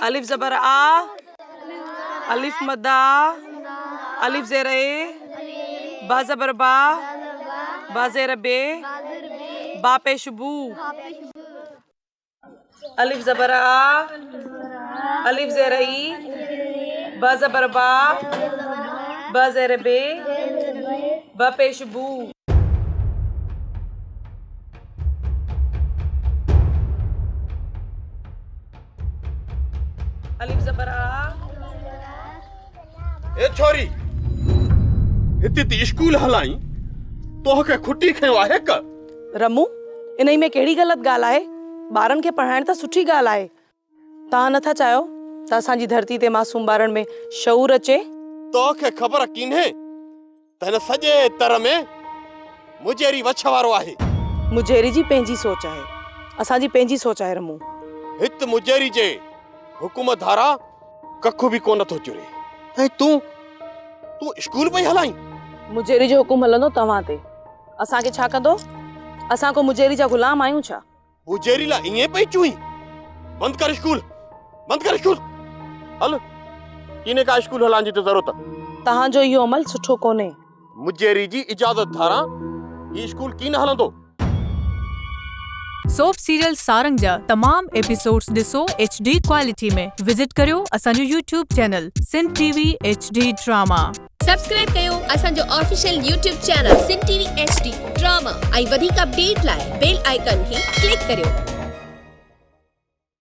अलिफ ज़बर आ, अलिफ मद्दा, अलिफ ज़ेर ए, बा ज़बर बा, बा ज़ेर बे, बा पेश बू, अलिफ ज़बर आ, अलिफ ज़ेर ई, बा ज़बर बा, बा ज़ेर बे, बा पेश बू। अलिफ ज़बर आ। ए छोरी, हिते ती स्कूल हलाई तोहखे खुटी खयो आहे का? रमू, इन्ही में कहिड़ी ग़लति ॻाल्हि आहे? ॿारनि खे पढ़ाइण त सुठी ॻाल्हि आहे। तव्हां नथा चाहियो त असांजी धरती ते मासूम ॿारनि में शऊर अचे? तोहखे ख़बर किन्हे त हिन सॼे तर में मुजेरी वछ वारो आहे। मुजेरी जी पंहिंजी सोच आहे, असांजी पंहिंजी सोच आहे रमू। हित मुजेरी जे हुकुम धारा कखु बि कोन थो चुरे। ऐं तूं स्कूल पई हलाई? मुजेरी जो हुकुम हलंदो तव्हां ते, असांखे छा कंदो? असां को मुजेरी जा गुलाम आहियूं छा? मुजेरी ला ईअं पई चुई? बंद कर स्कूल, बंद कर स्कूल। हल, इने का स्कूल हलाइण जी त ज़रूरत। तव्हांजो इहो अमल सुठो कोन्हे। मुजेरी जी इजाज़त धारा ही स्कूल कीन हलंदो। सोप सीरियल सारंग जा तमाम एपिसोड्स ॾिसो HD क्वालिटी में। विजिट करियो असांजो YouTube channel Sindh TV HD drama. Subscribe कयो असांजो official YouTube channel Sindh TV HD drama ऐं वधीक अपडेट लाइ बेल आइकन खे क्लिक करियो।